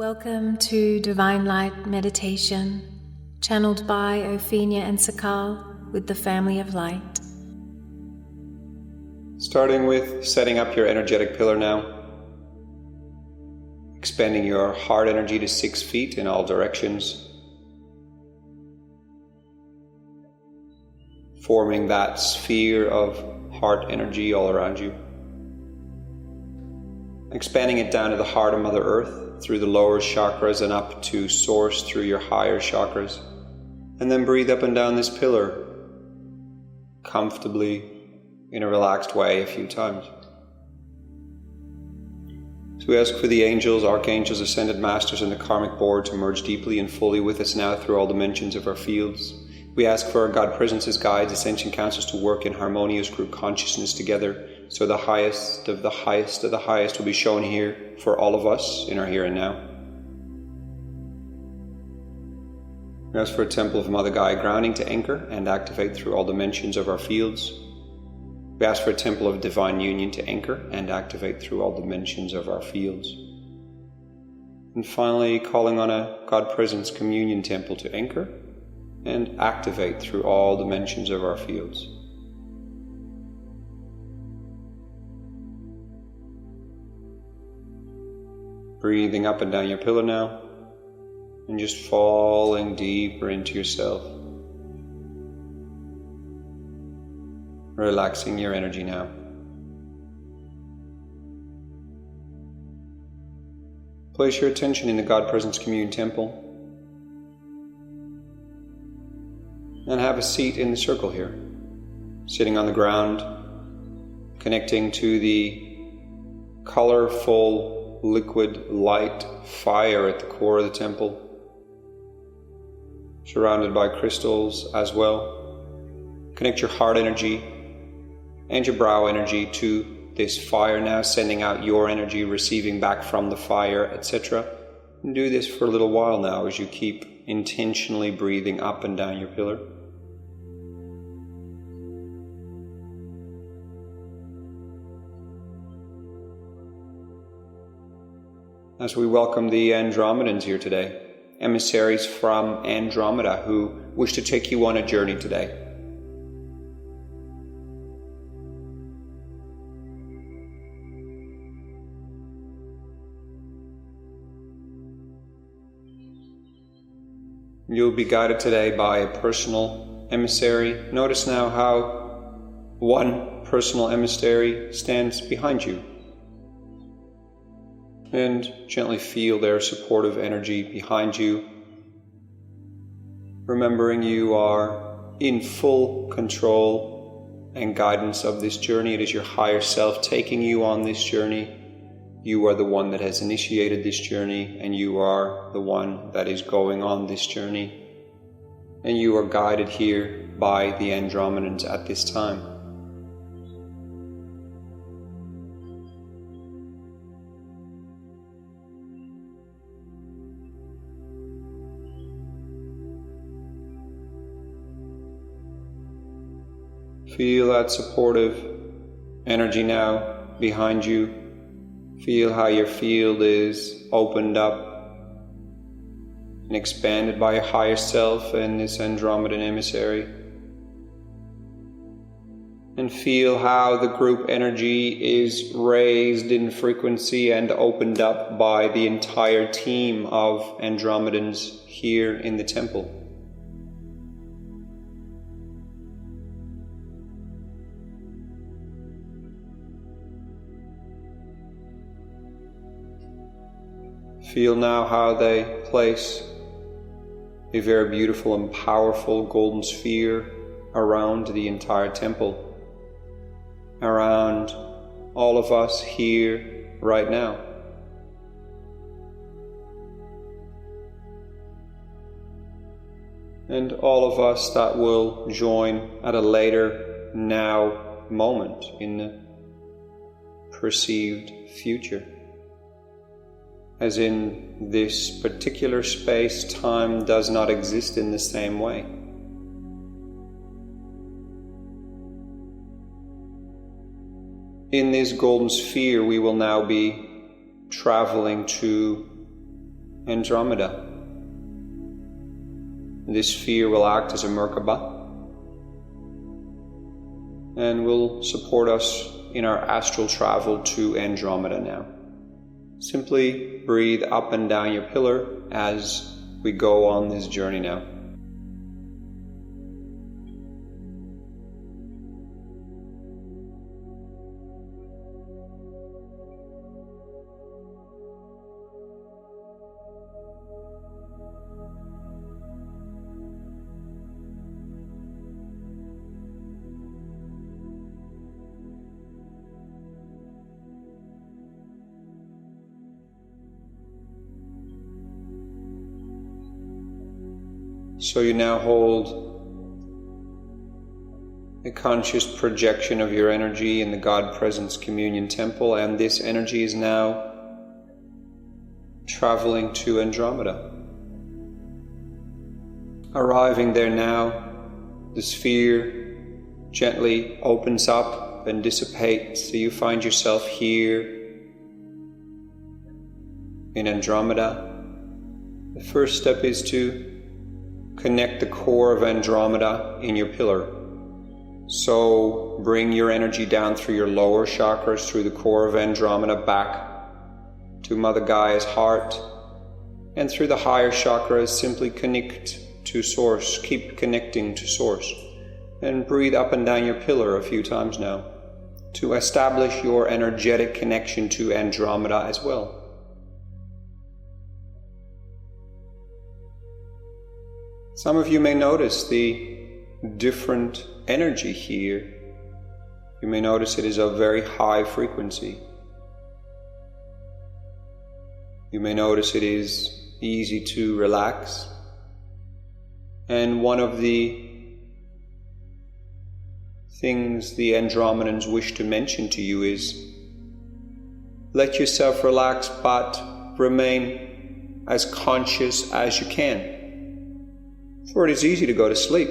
Welcome to Divine Light Meditation, channeled by Ophelia and Sakal with the Family of Light. Starting with setting up your energetic pillar now. Expanding your heart energy to 6 feet in all directions. Forming that sphere of heart energy all around you. Expanding it down to the heart of Mother Earth, through the lower chakras and up to source through your higher chakras. And then breathe up and down this pillar, comfortably, in a relaxed way a few times. So we ask for the angels, archangels, ascended masters, and the karmic board to merge deeply and fully with us now through all dimensions of our fields. We ask for our God presences, guides, ascension councils to work in harmonious group consciousness together, so the highest of the highest of the highest will be shown here for all of us in our here and now. We ask for a temple of Mother Gaia grounding to anchor and activate through all dimensions of our fields. We ask for a temple of divine union to anchor and activate through all dimensions of our fields. And finally, calling on a God Presence communion temple to anchor and activate through all dimensions of our fields. Breathing up and down your pillar now, and just falling deeper into yourself. Relaxing your energy now. Place your attention in the God Presence Communion Temple, and have a seat in the circle here, sitting on the ground, connecting to the colorful liquid light fire at the core of the temple, surrounded by crystals as well. Connect your heart energy and your brow energy to this fire now, sending out your energy, receiving back from the fire, etc. And do this for a little while now as you keep intentionally breathing up and down your pillar. As we welcome the Andromedans here today, emissaries from Andromeda who wish to take you on a journey today. You'll be guided today by a personal emissary. Notice now how one personal emissary stands behind you. And gently feel their supportive energy behind you, remembering you are in full control and guidance of this journey. It is your higher self taking you on this journey. You are the one that has initiated this journey, and you are the one that is going on this journey. And you are guided here by the Andromedans at this time. Feel that supportive energy now behind you. Feel how your field is opened up and expanded by your higher self and this Andromedan emissary. And feel how the group energy is raised in frequency and opened up by the entire team of Andromedans here in the temple. Feel now how they place a very beautiful and powerful golden sphere around the entire temple, around all of us here right now. And all of us that will join at a later now moment in the perceived future. As in, this particular space-time does not exist in the same way. In this golden sphere, we will now be traveling to Andromeda. This sphere will act as a Merkaba and will support us in our astral travel to Andromeda now. Simply breathe up and down your pillar as we go on this journey now. So you now hold a conscious projection of your energy in the God Presence Communion Temple, and this energy is now traveling to Andromeda. Arriving there now, the sphere gently opens up and dissipates, so you find yourself here in Andromeda. The first step is to connect the core of Andromeda in your pillar. So bring your energy down through your lower chakras, through the core of Andromeda, back to Mother Gaia's heart, and through the higher chakras simply connect to Source. Keep connecting to Source, and breathe up and down your pillar a few times now to establish your energetic connection to Andromeda as well. Some of you may notice the different energy here. You may notice it is of very high frequency. You may notice it is easy to relax. And one of the things the Andromedans wish to mention to you is let yourself relax, but remain as conscious as you can. For it is easy to go to sleep,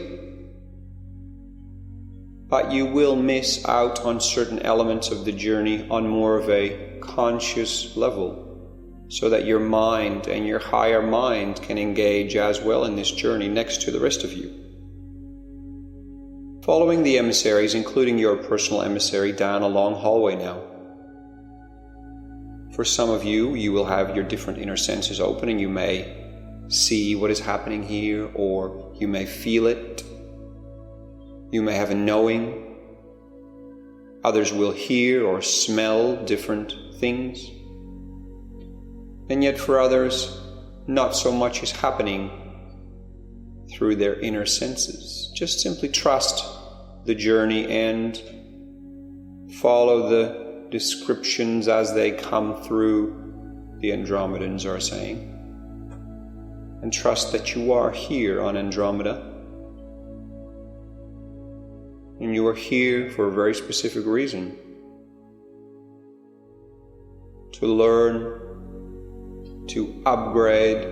but you will miss out on certain elements of the journey on more of a conscious level, so that your mind and your higher mind can engage as well in this journey next to the rest of you. Following the emissaries, including your personal emissary, down a long hallway now. For some of you, you will have your different inner senses open, and you may see what is happening here, or you may feel it. You may have a knowing. Others will hear or smell different things. And yet for others, not so much is happening through their inner senses. Just simply trust the journey and follow the descriptions as they come through, the Andromedans are saying. And trust that you are here on Andromeda. And you are here for a very specific reason. To learn, to upgrade,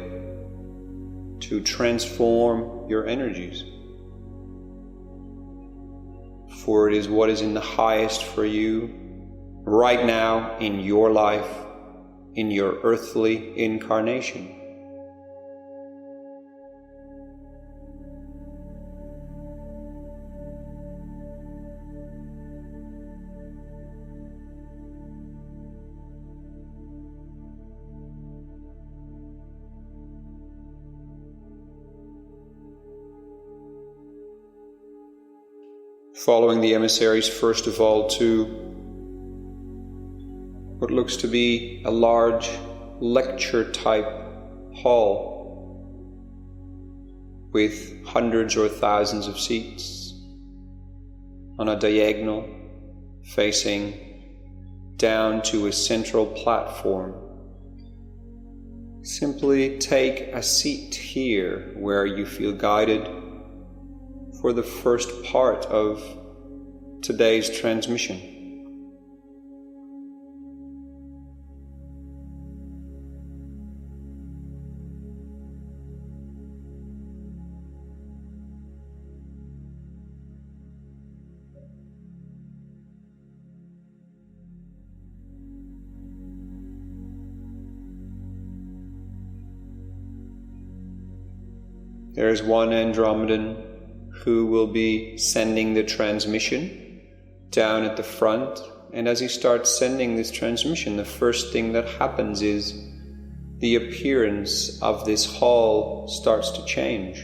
to transform your energies. For it is what is in the highest for you right now in your life, in your earthly incarnation. Following the emissaries, first of all, to what looks to be a large lecture-type hall with hundreds or thousands of seats on a diagonal facing down to a central platform. Simply take a seat here where you feel guided for the first part of today's transmission. There is one Andromedan who will be sending the transmission down at the front, and as he starts sending this transmission, the first thing that happens is the appearance of this hall starts to change,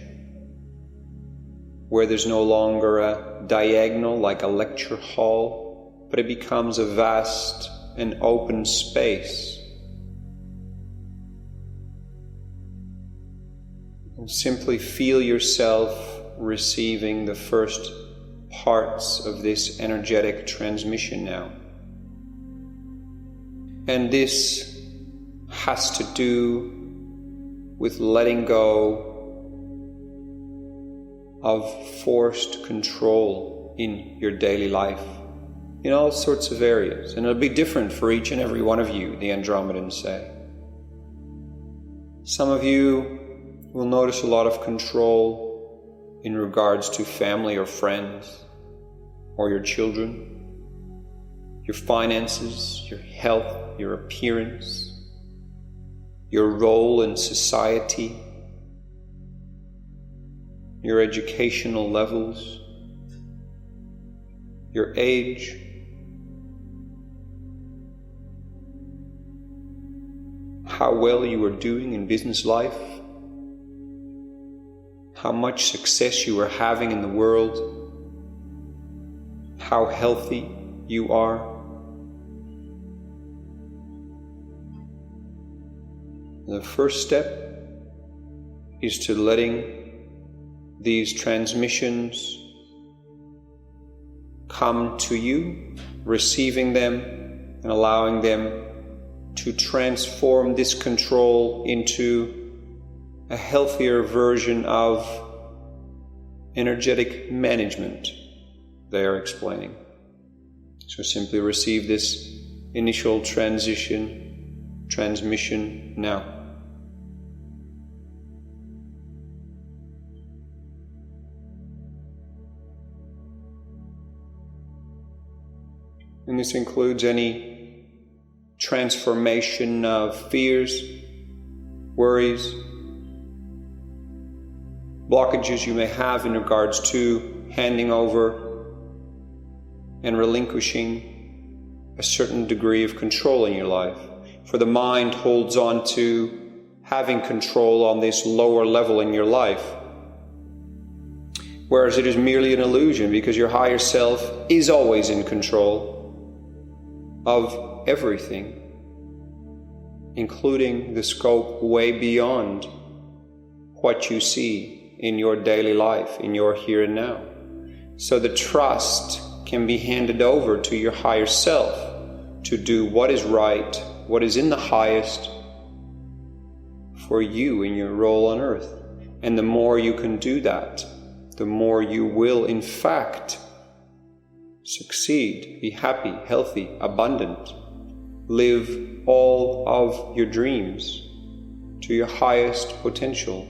where there's no longer a diagonal like a lecture hall, but it becomes a vast and open space. And simply feel yourself receiving the first parts of this energetic transmission now. And this has to do with letting go of forced control in your daily life, in all sorts of areas. And it'll be different for each and every one of you, the Andromedans say. Some of you will notice a lot of control in regards to family or friends, or your children, your finances, your health, your appearance, your role in society, your educational levels, your age, how well you are doing in business life, how much success you are having in the world, how healthy you are. The first step is to letting these transmissions come to you, receiving them and allowing them to transform this control into a healthier version of energetic management, they are explaining. So simply receive this initial transmission now. And this includes any transformation of fears, worries, blockages you may have in regards to handing over and relinquishing a certain degree of control in your life. For the mind holds on to having control on this lower level in your life, whereas it is merely an illusion, because your higher self is always in control of everything, including the scope way beyond what you see in your daily life, in your here and now. So the trust can be handed over to your higher self to do what is right, what is in the highest for you in your role on earth. And the more you can do that, the more you will in fact succeed, be happy, healthy, abundant, live all of your dreams to your highest potential.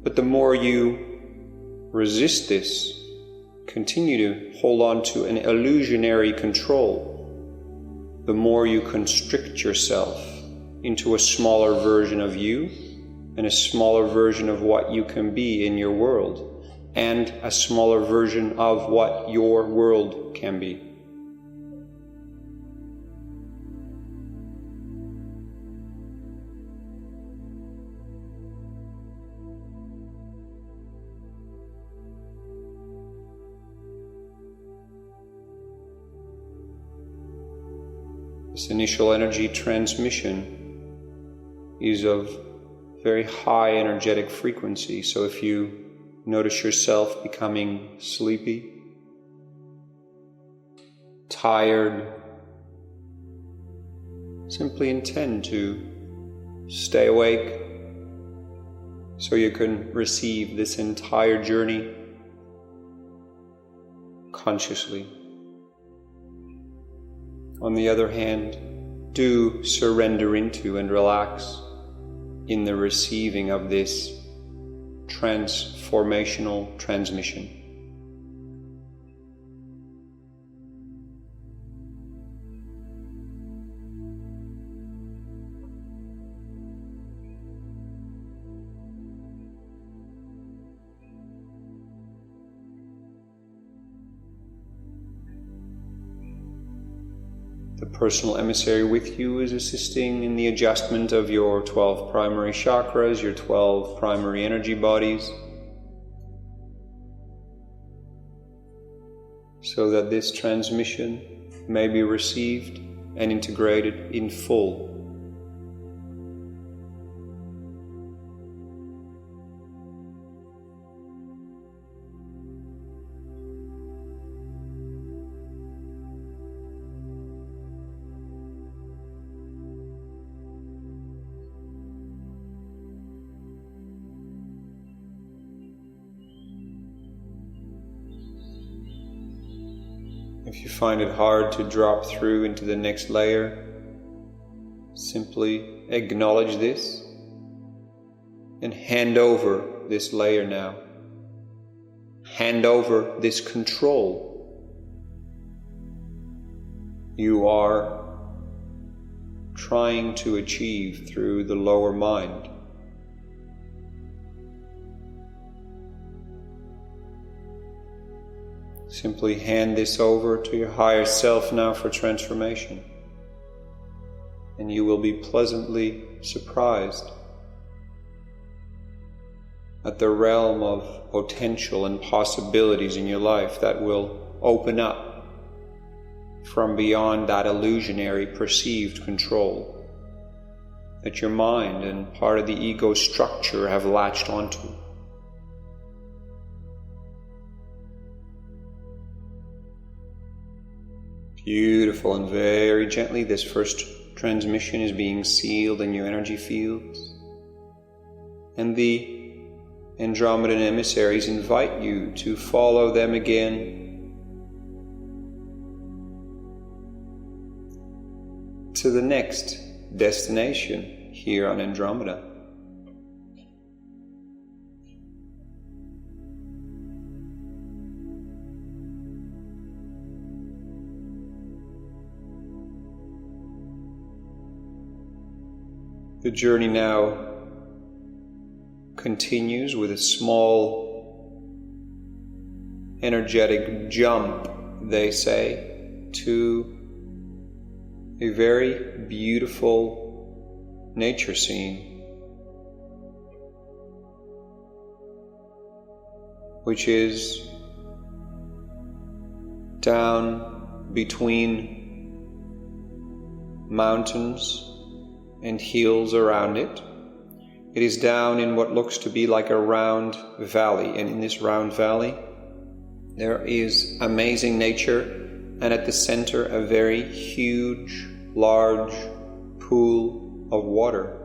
But the more you resist this, continue to hold on to an illusionary control, the more you constrict yourself into a smaller version of you and a smaller version of what you can be in your world, and a smaller version of what your world can be. This initial energy transmission is of very high energetic frequency, so if you notice yourself becoming sleepy, tired, simply intend to stay awake so you can receive this entire journey consciously. On the other hand, do surrender into and relax in the receiving of this transformational transmission. The personal emissary with you is assisting in the adjustment of your 12 primary chakras, your 12 primary energy bodies, so that this transmission may be received and integrated in full. If you find it hard to drop through into the next layer, simply acknowledge this and hand over this layer now. Hand over this control. You are trying to achieve through the lower mind. Simply hand this over to your higher self now for transformation, and you will be pleasantly surprised at the realm of potential and possibilities in your life that will open up from beyond that illusionary perceived control that your mind and part of the ego structure have latched onto. Beautiful, and very gently this first transmission is being sealed in your energy fields. And the Andromedan Emissaries invite you to follow them again to the next destination here on Andromeda. The journey now continues with a small energetic jump, they say, to a very beautiful nature scene, which is down between mountains and hills around it. It is down in what looks to be like a round valley, and in this round valley there is amazing nature, and at the center a very huge, large pool of water.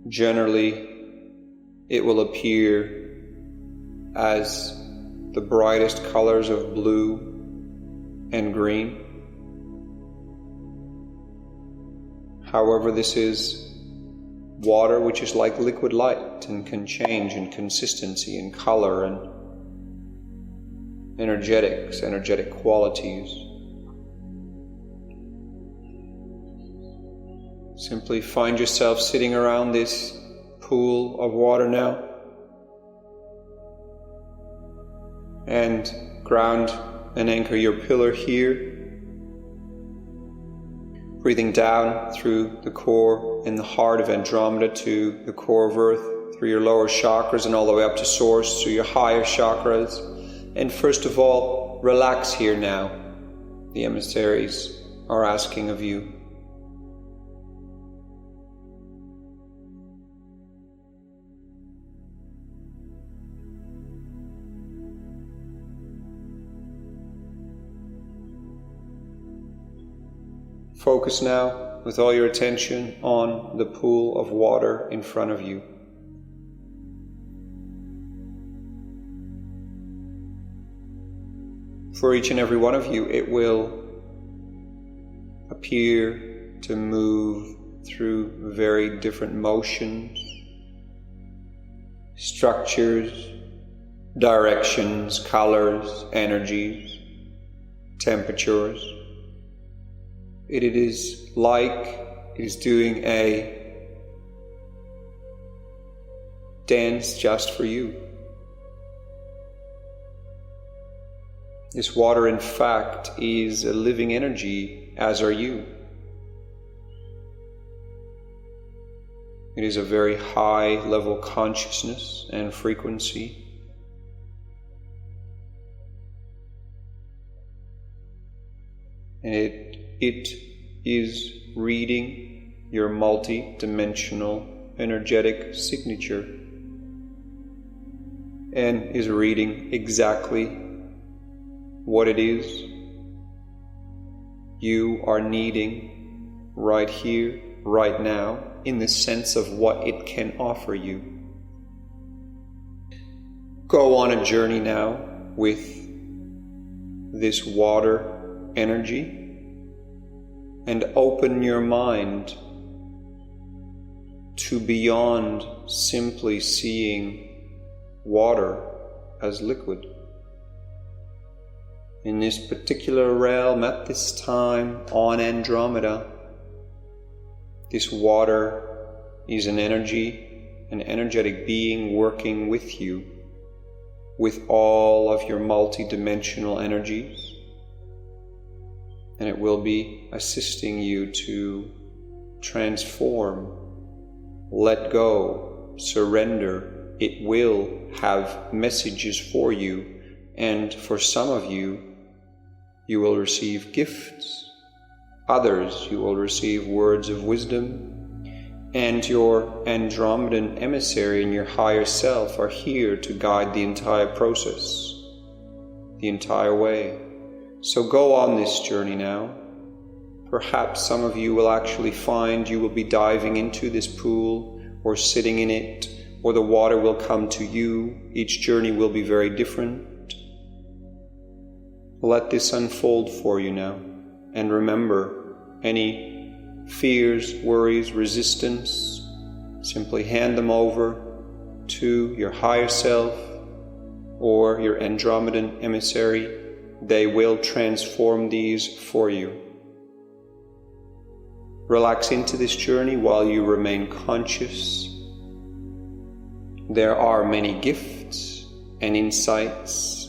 Generally, it will appear as the brightest colors of blue and green. However, this is water which is like liquid light and can change in consistency and color and energetic qualities. Simply find yourself sitting around this pool of water now and ground and anchor your pillar here. Breathing down through the core and the heart of Andromeda to the core of Earth, through your lower chakras and all the way up to Source, through your higher chakras. And first of all, relax here now. The emissaries are asking of you. Focus now with all your attention on the pool of water in front of you. For each and every one of you, it will appear to move through very different motions, structures, directions, colors, energies, temperatures. It is like it is doing a dance just for you. This water, in fact, is a living energy, as are you. It is a very high level consciousness and frequency. And it is reading your multi-dimensional energetic signature and is reading exactly what it is you are needing right here, right now, in the sense of what it can offer you. Go on a journey now with this water energy and open your mind to beyond simply seeing water as liquid. In this particular realm, at this time on Andromeda, this water is an energy, an energetic being working with you, with all of your multi-dimensional energies, and it will be assisting you to transform, let go, surrender. It will have messages for you, and for some of you, you will receive gifts. Others, you will receive words of wisdom, and your Andromedan Emissary and your higher self are here to guide the entire process, the entire way. So go on this journey now. Perhaps some of you will actually find you will be diving into this pool or sitting in it, or the water will come to you. Each journey will be very different. Let this unfold for you now. And remember, any fears, worries, resistance, simply hand them over to your higher self or your Andromedan Emissary. They will transform these for you. Relax into this journey while you remain conscious. There are many gifts and insights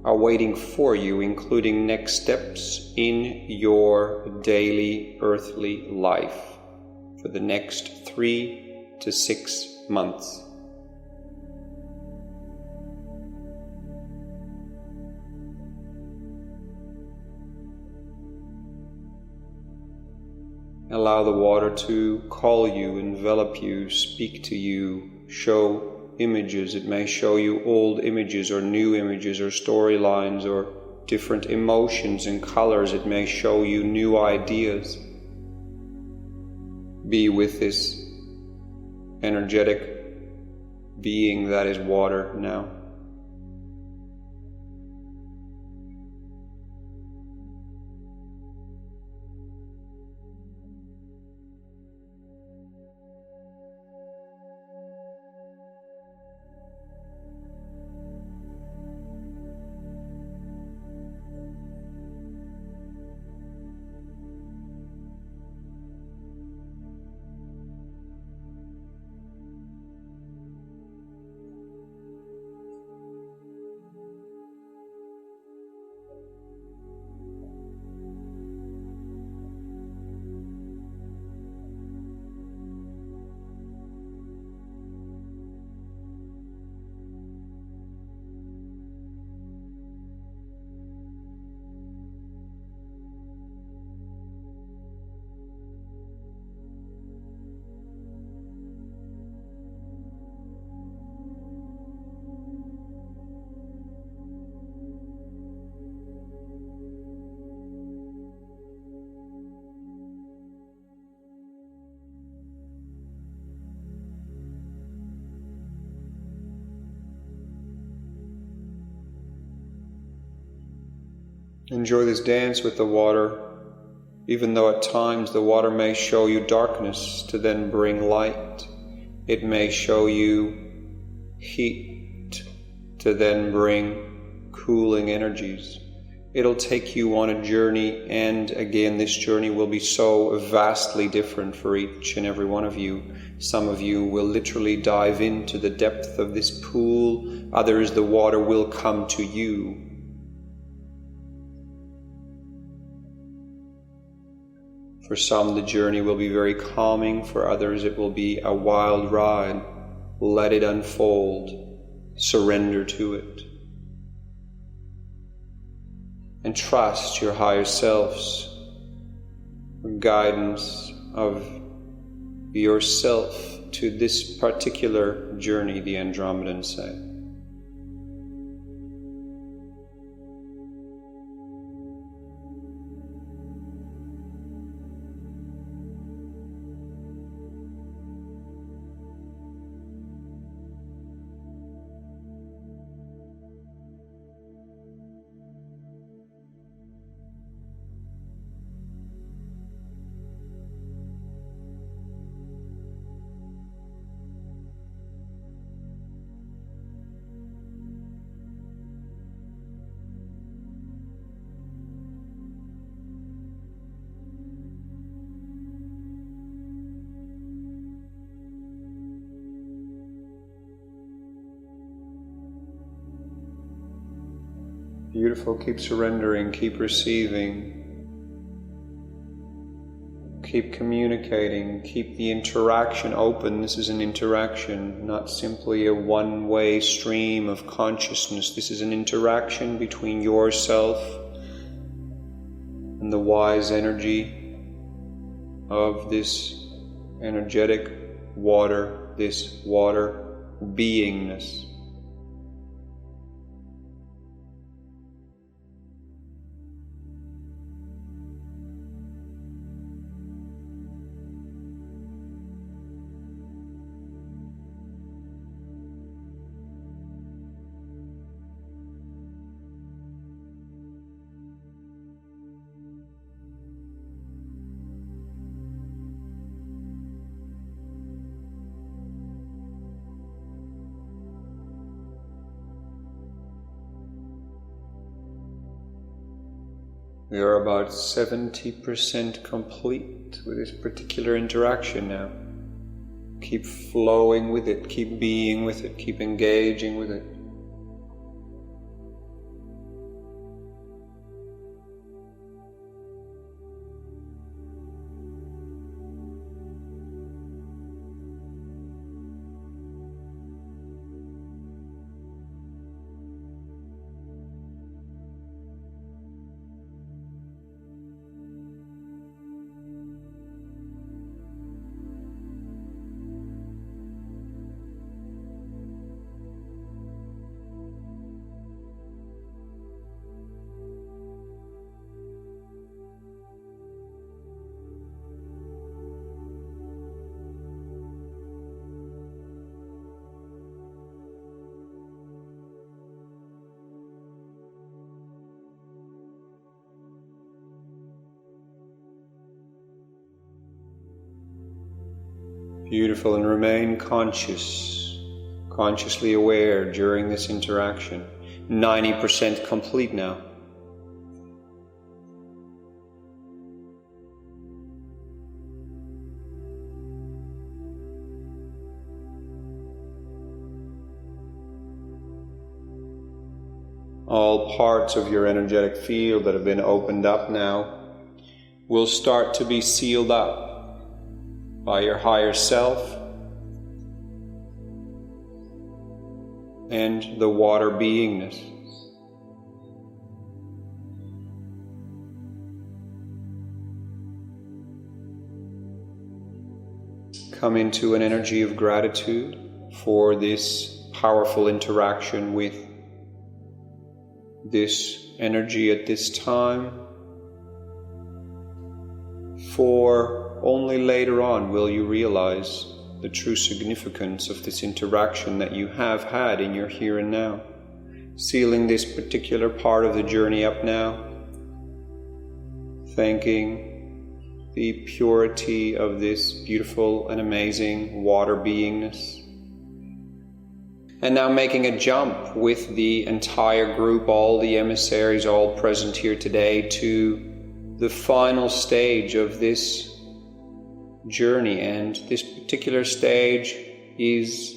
are waiting for you, including next steps in your daily earthly life for the next 3 to 6 months. Allow the water to call you, envelop you, speak to you, show images. It may show you old images or new images or storylines or different emotions and colors. It may show you new ideas. Be with this energetic being that is water now. Enjoy this dance with the water, even though at times the water may show you darkness to then bring light. It may show you heat to then bring cooling energies. It'll take you on a journey, and again, this journey will be so vastly different for each and every one of you. Some of you will literally dive into the depth of this pool. Others, the water will come to you. For some, the journey will be very calming. For others, it will be a wild ride. Let it unfold. Surrender to it. And trust your higher selves, guidance of yourself to this particular journey, the Andromedans say. Beautiful. Keep surrendering, keep receiving, keep communicating, keep the interaction open. This is an interaction, not simply a one-way stream of consciousness. This is an interaction between yourself and the wise energy of this energetic water, this water beingness. We are about 70% complete with this particular interaction now. Keep flowing with it, keep being with it, keep engaging with it. Beautiful, and remain conscious, consciously aware during this interaction. 90% complete now. All parts of your energetic field that have been opened up now will start to be sealed up by your higher self and the water beingness. Come into an energy of gratitude for this powerful interaction with this energy at this time, for only later on will you realize the true significance of this interaction that you have had in your here and now. Sealing this particular part of the journey up now, thanking the purity of this beautiful and amazing water beingness. And now making a jump with the entire group, all the emissaries, all present here today, to the final stage of this journey. And this particular stage is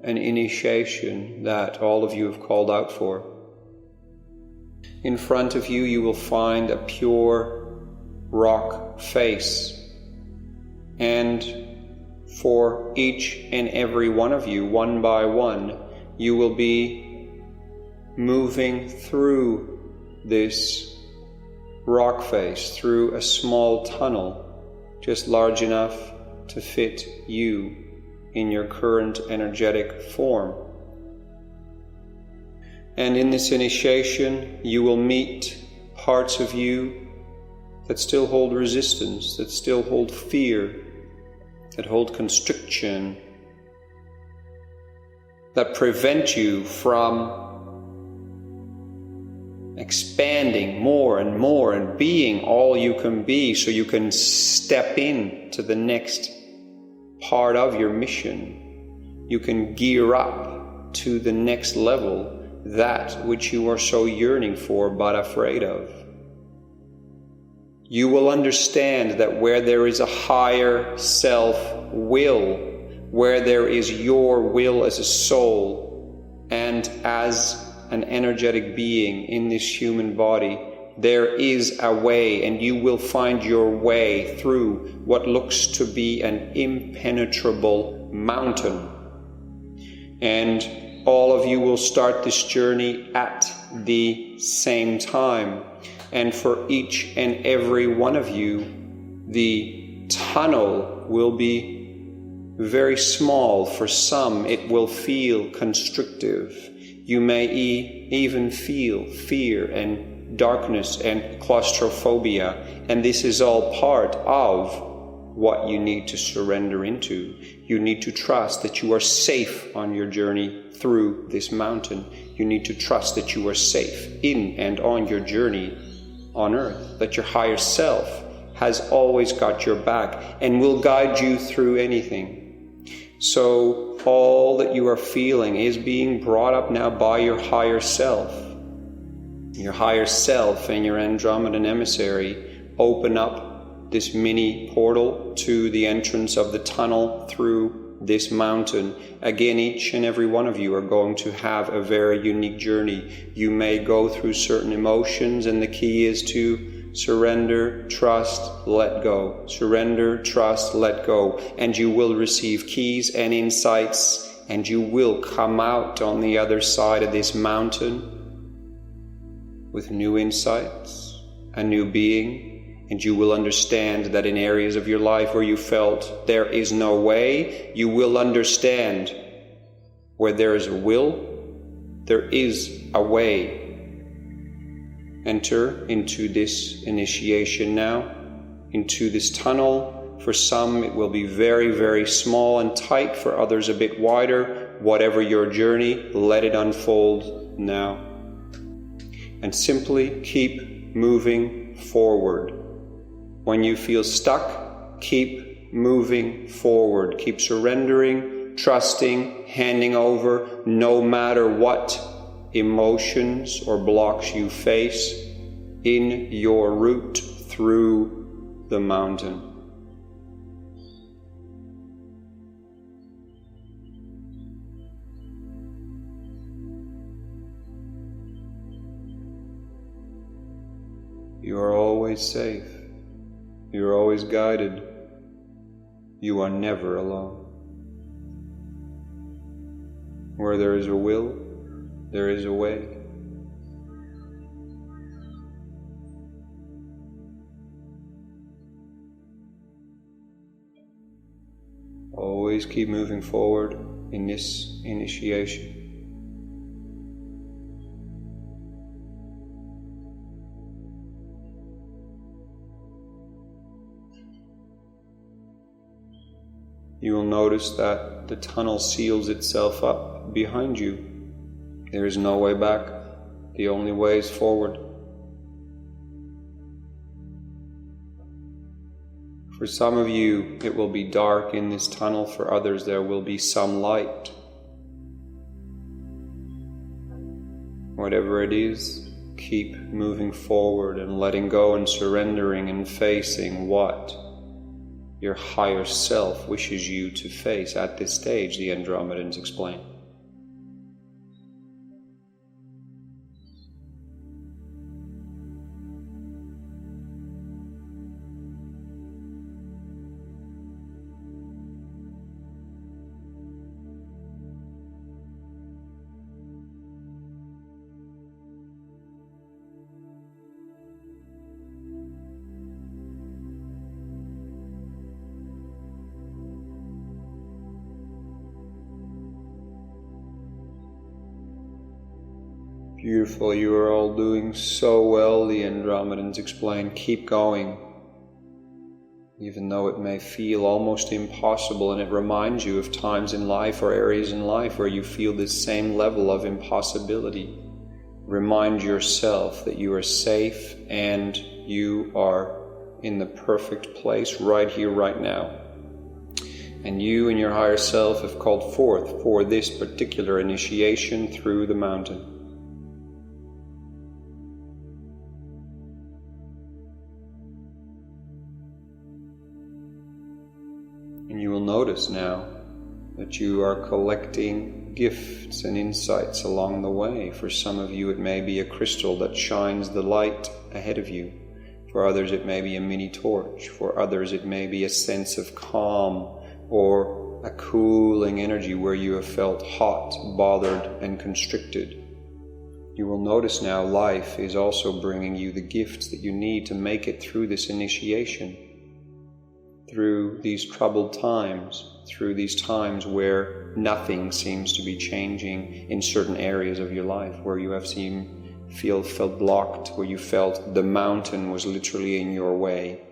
an initiation that all of you have called out for. In front of you, you will find a pure rock face. And for each and every one of you, one by one, you will be moving through this rock face, through a small tunnel, just large enough to fit you in your current energetic form. And in this initiation, you will meet parts of you that still hold resistance, that still hold fear, that hold constriction, that prevent you from expanding more and more and being all you can be, so you can step in to the next part of your mission. You can gear up to the next level, that which you are so yearning for but afraid of. You will understand that where there is a higher self-will, where there is your will as a soul and as an energetic being in this human body, there is a way, and you will find your way through what looks to be an impenetrable mountain. And all of you will start this journey at the same time. And for each and every one of you, the tunnel will be very small. For some, it will feel constrictive. You may even feel fear and darkness and claustrophobia, and this is all part of what you need to surrender into. You need to trust that you are safe on your journey through this mountain. You need to trust that you are safe in and on your journey on earth, that your higher self has always got your back and will guide you through anything. So all that you are feeling is being brought up now by your higher self. Your higher self and your Andromedan Emissary open up this mini portal to the entrance of the tunnel through this mountain. Again, each and every one of you are going to have a very unique journey. You may go through certain emotions, and the key is to surrender, trust, let go. Surrender, trust, let go. And you will receive keys and insights, and you will come out on the other side of this mountain with new insights, a new being. And you will understand that in areas of your life where you felt there is no way, you will understand where there is a will, there is a way. Enter into this initiation now, into this tunnel. For some it will be very, very small and tight, for others a bit wider. Whatever your journey, let it unfold now. And simply keep moving forward. When you feel stuck, keep moving forward. Keep surrendering, trusting, handing over, no matter what emotions or blocks you face in your route through the mountain. You are always safe. You are always guided. You are never alone. Where there is a will, there is a way. Always keep moving forward in this initiation. You will notice that the tunnel seals itself up behind you. There is no way back. The only way is forward. For some of you, it will be dark in this tunnel. For others, there will be some light. Whatever it is, keep moving forward and letting go and surrendering and facing what your higher self wishes you to face at this stage, the Andromedans explain. Beautiful, you are all doing so well, the Andromedans explain. Keep going. Even though it may feel almost impossible, and it reminds you of times in life or areas in life where you feel this same level of impossibility. Remind yourself that you are safe and you are in the perfect place right here, right now. And you and your higher self have called forth for this particular initiation through the mountain. And you will notice now that you are collecting gifts and insights along the way. For some of you, it may be a crystal that shines the light ahead of you. For others, it may be a mini torch. For others, it may be a sense of calm or a cooling energy where you have felt hot, bothered, and constricted. You will notice now life is also bringing you the gifts that you need to make it through this initiation, through these troubled times, through these times where nothing seems to be changing in certain areas of your life, where you have felt blocked, where you felt the mountain was literally in your way.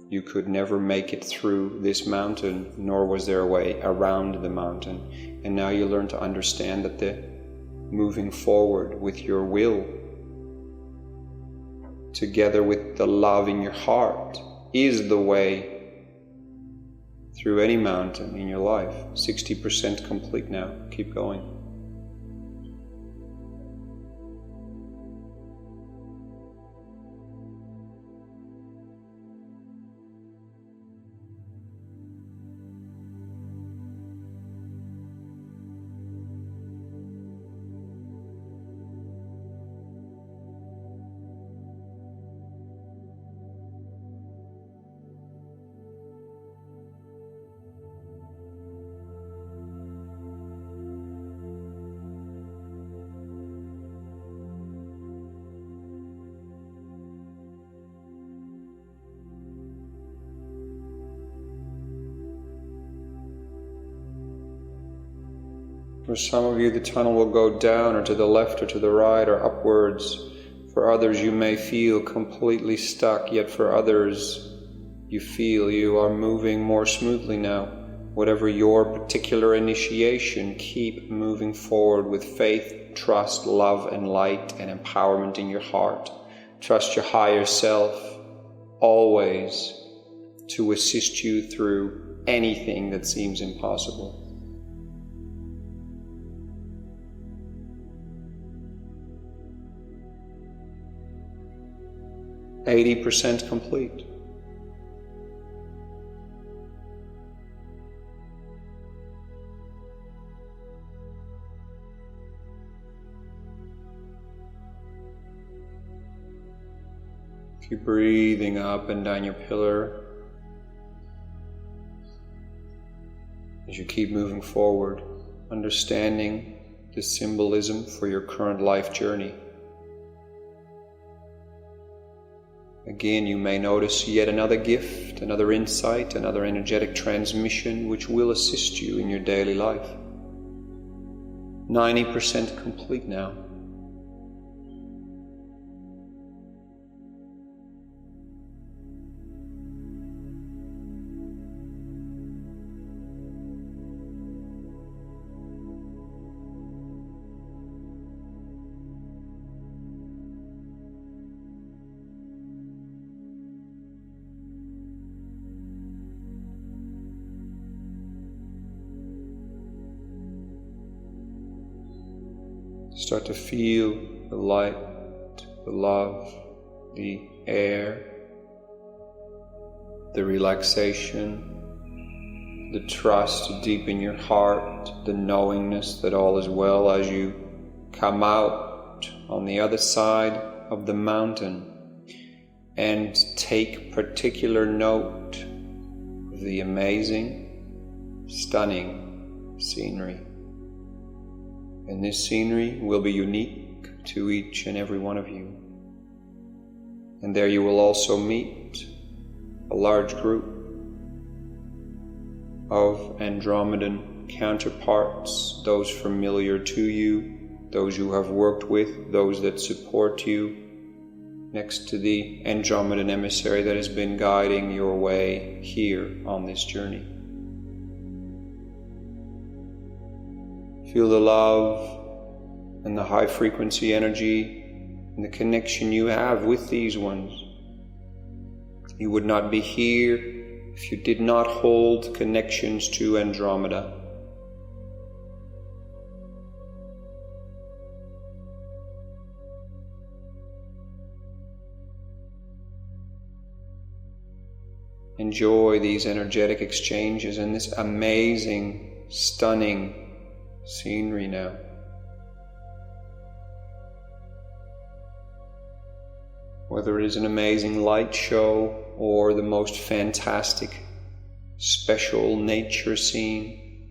You could never make it through this mountain, nor was there a way around the mountain. And now you learn to understand that the moving forward with your will, together with the love in your heart, is the way through any mountain in your life. 60% complete now. Keep going. For some of you, the tunnel will go down or to the left or to the right or upwards. For others, you may feel completely stuck, yet for others, you feel you are moving more smoothly now. Whatever your particular initiation, keep moving forward with faith, trust, love, and light and empowerment in your heart. Trust your higher self always to assist you through anything that seems impossible. %80 complete. Keep breathing up and down your pillar as you keep moving forward, understanding the symbolism for your current life journey. Again, you may notice yet another gift, another insight, another energetic transmission which will assist you in your daily life. 90% complete now. Start to feel the light, the love, the air, the relaxation, the trust deep in your heart, the knowingness that all is well as you come out on the other side of the mountain and take particular note of the amazing, stunning scenery. And this scenery will be unique to each and every one of you. And there you will also meet a large group of Andromedan counterparts, those familiar to you, those you have worked with, those that support you, next to the Andromedan Emissary that has been guiding your way here on this journey. Feel the love and the high frequency energy and the connection you have with these ones. You would not be here if you did not hold connections to Andromeda. Enjoy these energetic exchanges and this amazing, stunning scenery now. Whether it is an amazing light show or the most fantastic, special nature scene,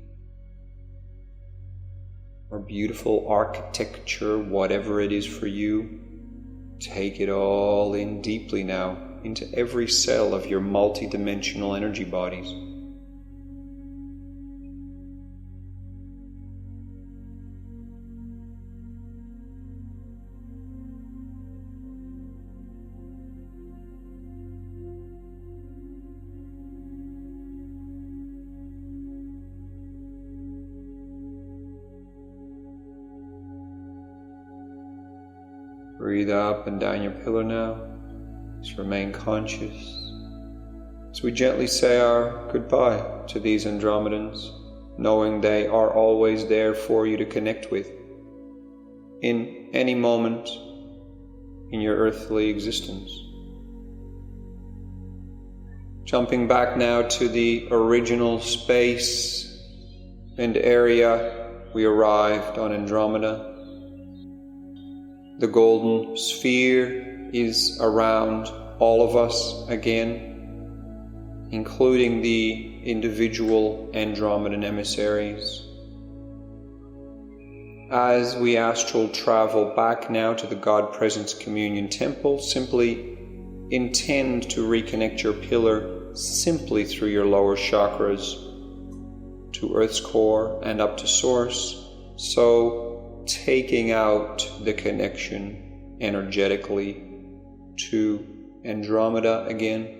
or beautiful architecture, whatever it is for you, take it all in deeply now, into every cell of your multidimensional energy bodies. Breathe up and down your pillar now. Just remain conscious as we gently say our goodbye to these Andromedans, knowing they are always there for you to connect with in any moment in your earthly existence. Jumping back now to the original space and area we arrived on Andromeda. The golden sphere is around all of us again, including the individual Andromedan emissaries. As we astral travel back now to the God Presence Communion Temple, simply intend to reconnect your pillar simply through your lower chakras to Earth's core and up to Source, so taking out the connection energetically to Andromeda again.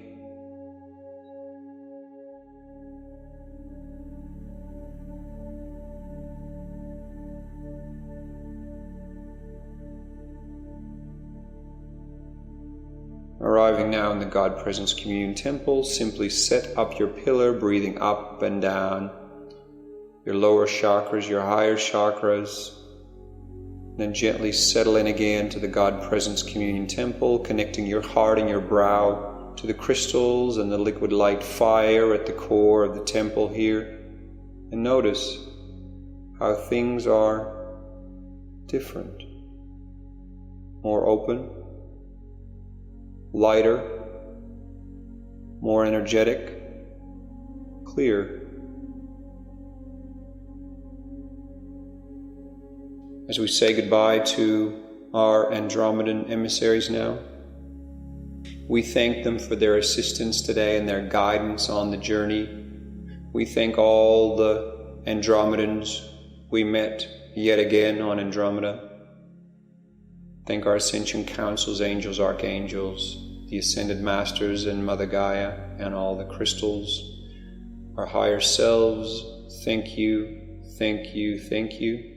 Arriving now in the God Presence Communion Temple, simply set up your pillar, breathing up and down your lower chakras, your higher chakras. Then gently settle in again to the God Presence Communion Temple, connecting your heart and your brow to the crystals and the liquid light fire at the core of the temple here. And notice how things are different, more open, lighter, more energetic, clear. As we say goodbye to our Andromedan emissaries now, we thank them for their assistance today and their guidance on the journey. We thank all the Andromedans we met yet again on Andromeda. Thank our Ascension Councils, angels, archangels, the Ascended Masters and Mother Gaia, and all the crystals, our higher selves. Thank you, thank you, thank you.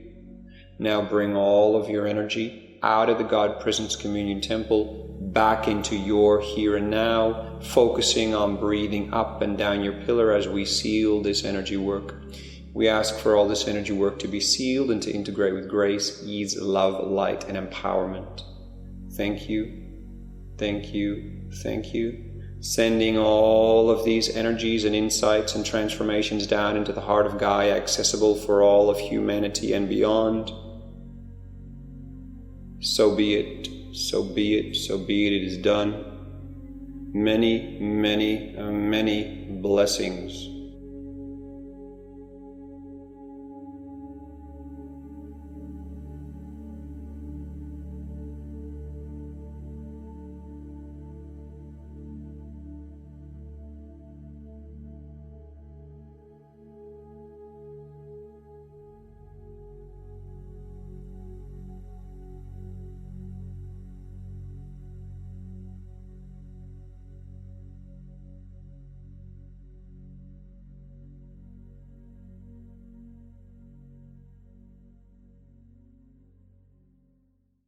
Now bring all of your energy out of the God Presence Communion Temple back into your here and now, focusing on breathing up and down your pillar as we seal this energy work. We ask for all this energy work to be sealed and to integrate with grace, ease, love, light, and empowerment. Thank you, thank you, thank you. Sending all of these energies and insights and transformations down into the heart of Gaia, accessible for all of humanity and beyond. So be it, so be it, so be it, it is done. Many, many, many blessings.